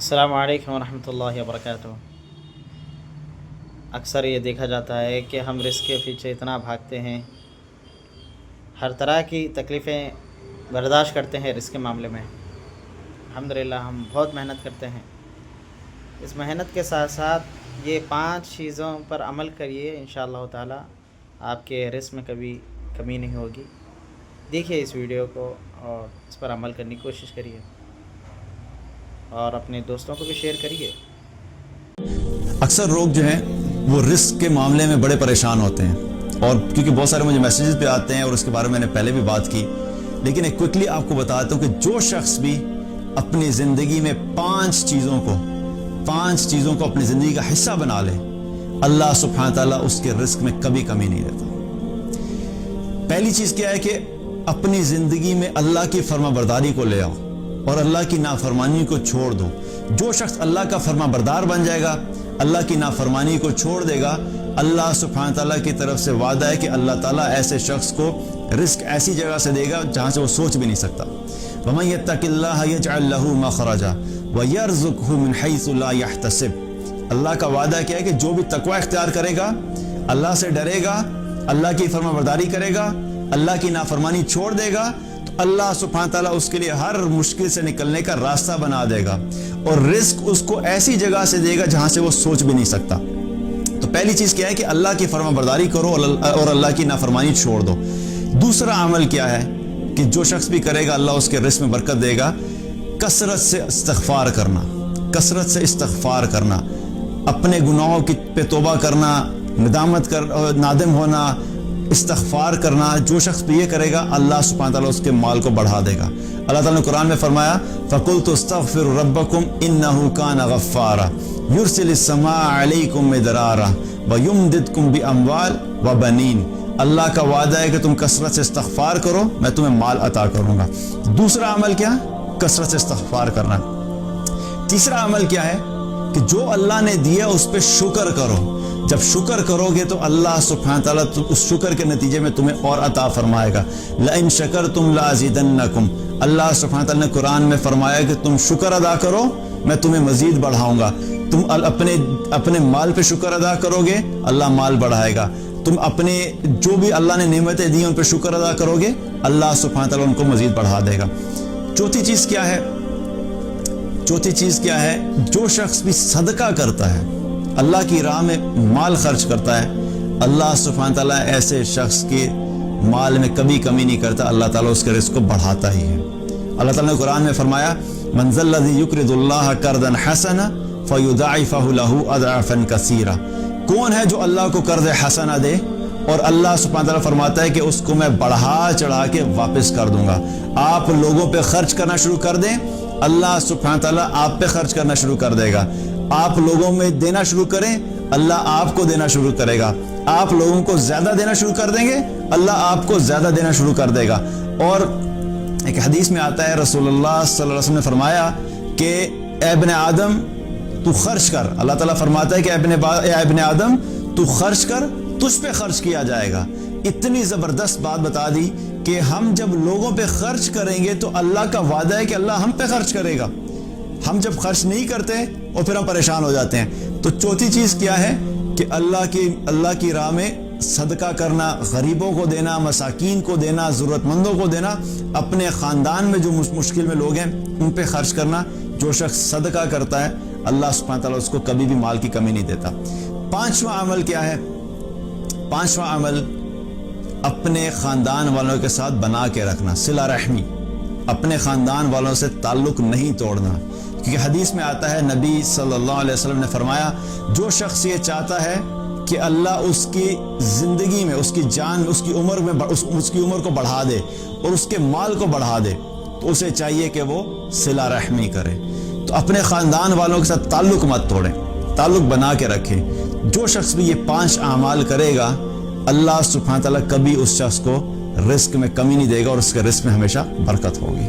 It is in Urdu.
السلام علیکم ورحمۃ اللہ وبرکاتہ۔ اکثر یہ دیکھا جاتا ہے کہ ہم رزق کے پیچھے اتنا بھاگتے ہیں، ہر طرح کی تکلیفیں برداشت کرتے ہیں رزق کے معاملے میں۔ الحمدللہ ہم بہت محنت کرتے ہیں، اس محنت کے ساتھ ساتھ یہ 5 چیزوں پر عمل کریے، انشاءاللہ تعالی آپ کے رزق میں کبھی کمی نہیں ہوگی۔ دیکھیے اس ویڈیو کو اور اس پر عمل کرنے کی کوشش کریے اور اپنے دوستوں کو بھی شیئر کریے۔ اکثر لوگ جو ہیں وہ رزق کے معاملے میں بڑے پریشان ہوتے ہیں، اور کیونکہ بہت سارے مجھے میسیجز پہ آتے ہیں اور اس کے بارے میں نے پہلے بھی بات کی، لیکن ایک کوئکلی آپ کو بتاتا ہوں کہ جو شخص بھی اپنی زندگی میں 5 چیزوں کو اپنی زندگی کا حصہ بنا لے، اللہ سبحانہ تعالیٰ اس کے رزق میں کبھی کمی نہیں دیتا۔ پہلی چیز کیا ہے کہ اپنی زندگی میں اللہ کی فرما برداری کو لے آؤ اور اللہ کی نافرمانی کو چھوڑ دو۔ جو شخص اللہ کا فرما بردار بن جائے گا، اللہ کی نافرمانی کو چھوڑ دے گا، اللہ سبحانہ تعالیٰ کی طرف سے وعدہ ہے کہ اللہ تعالیٰ ایسے شخص کو رزق ایسی جگہ سے دے گا جہاں سے وہ سوچ بھی نہیں سکتا۔ وَمَن يَتَّقِ اللَّهَ يَجْعَل لَّهُ مَخْرَجًا وَيَرْزُقْهُ مِنْ حَيْثُ لَا يَحْتَسِبُ۔ اللہ کا وعدہ کیا ہے کہ جو بھی تقوی اختیار کرے گا، اللہ سے ڈرے گا، اللہ کی فرما برداری کرے گا، اللہ کی نافرمانی چھوڑ دے گا، تو اللہ سبحانہ تعالیٰ اس کے لیے ہر مشکل سے نکلنے کا راستہ بنا دے گا، اور رزق اس کو ایسی جگہ سے دے گا جہاں سے وہ سوچ بھی نہیں سکتا۔ تو پہلی چیز کیا ہے کہ اللہ کی فرما برداری کرو اور اللہ کی نافرمانی چھوڑ دو۔ دوسرا عمل کیا ہے کہ جو شخص بھی کرے گا اللہ اس کے رزق میں برکت دے گا، کثرت سے استغفار کرنا، اپنے گناہوں پہ توبہ کرنا، نادم ہونا، استغفار کرنا۔ جو شخص بھی یہ کرے گا اللہ سبحانہ تعالیٰ اس کے مال کو بڑھا دے گا۔ اللہ تعالیٰ نے قرآن میں فرمایا فَقُلْتُ اسْتَغْفِرُوا رَبَّكُمْ إِنَّهُ كَانَ غَفَّارًا يُرْسِلِ السَّمَاءَ عَلَيْكُمْ مِدْرَارًا وَيُمْدِدْكُمْ بِأَمْوَالٍ وَبَنِينَ۔ اللہ کا وعدہ ہے کہ تم کثرت سے استغفار کرو، میں تمہیں مال عطا کروں گا۔ دوسرا عمل کیا؟ کثرت سے استغفار کرنا۔ تیسرا عمل کیا ہے کہ جو اللہ نے دیا اس پہ شکر کرو۔ جب شکر کرو گے تو اللہ سبحانہ تعالیٰ اس شکر کے نتیجے میں تمہیں اور عطا فرمائے گا۔ لَإِن شَكَرْتُمْ لَأَزِيدَنَّكُمْ۔ اللہ سبحانہ تعالیٰ نے قرآن میں فرمایا کہ تم شکر ادا کرو میں تمہیں مزید بڑھاؤں گا۔ تم اپنے مال پہ شکر ادا کرو گے اللہ مال بڑھائے گا۔ تم اپنے جو بھی اللہ نے نعمتیں دی ان پہ شکر ادا کرو گے اللہ سبحانہ تعالیٰ ان کو مزید بڑھا دے گا۔ چوتھی چیز کیا ہے؟ جو شخص بھی صدقہ کرتا ہے، اللہ کی راہ میں مال خرچ کرتا ہے، اللہ سبحانہ تعالیٰ ایسے شخص کے مال میں کبھی کمی نہیں کرتا، اللہ تعالیٰ اس کے رزق کو بڑھاتا ہی ہے۔ اللہ تعالیٰ نے قرآن میں فرمایا مَنْ ذَا الَّذِي يُقْرِضُ اللَّهَ قَرْضًا حَسَنًا فَيُضَاعِفَهُ لَهُ أَضْعَافًا كَثِيرًا۔ کون ہے جو اللہ کو قرض حسنہ دے اور اللہ سبحانہ تعالیٰ فرماتا ہے کہ اس کو میں بڑھا چڑھا کے واپس کر دوں گا۔ آپ لوگوں پہ خرچ کرنا شروع کر دیں، اللہ سبحانہ تعالیٰ آپ پہ خرچ کرنا شروع کر دے گا۔ آپ لوگوں میں دینا شروع کریں، اللہ آپ کو دینا شروع کرے گا۔ آپ لوگوں کو زیادہ دینا شروع کر دیں گے، اللہ آپ کو زیادہ دینا شروع کر دے گا۔ اور ایک حدیث میں آتا ہے رسول اللہ صلی اللہ علیہ وسلم نے فرمایا کہ اے ابن آدم تو خرچ کر۔ اللہ تعالیٰ فرماتا ہے کہ اے ابن آدم تو خرچ کر، تجھ پہ خرچ کیا جائے گا۔ اتنی زبردست بات بتا دی کہ ہم جب لوگوں پہ خرچ کریں گے تو اللہ کا وعدہ ہے کہ اللہ ہم پہ خرچ کرے گا۔ ہم جب خرچ نہیں کرتے اور پھر ہم پریشان ہو جاتے ہیں۔ تو چوتھی چیز کیا ہے کہ اللہ کی راہ میں صدقہ کرنا، غریبوں کو دینا، مساکین کو دینا، ضرورت مندوں کو دینا، اپنے خاندان میں جو مشکل میں لوگ ہیں ان پہ خرچ کرنا۔ جو شخص صدقہ کرتا ہے اللہ سبحانہ تعالیٰ اس کو کبھی بھی مال کی کمی نہیں دیتا۔ پانچواں عمل کیا ہے؟ پانچواں عمل اپنے خاندان والوں کے ساتھ بنا کے رکھنا، صلہ رحمی، اپنے خاندان والوں سے تعلق نہیں توڑنا۔ کیونکہ حدیث میں آتا ہے نبی صلی اللہ علیہ وسلم نے فرمایا جو شخص یہ چاہتا ہے کہ اللہ اس کی زندگی میں اس کی عمر کو بڑھا دے اور اس کے مال کو بڑھا دے تو اسے چاہیے کہ وہ صلہ رحمی کرے۔ تو اپنے خاندان والوں کے ساتھ تعلق مت توڑیں، تعلق بنا کے رکھیں۔ جو شخص بھی یہ 5 اعمال کرے گا اللہ سبحانہ تعالیٰ کبھی اس شخص کو رزق میں کمی نہیں دے گا اور اس کے رزق میں ہمیشہ برکت ہوگی۔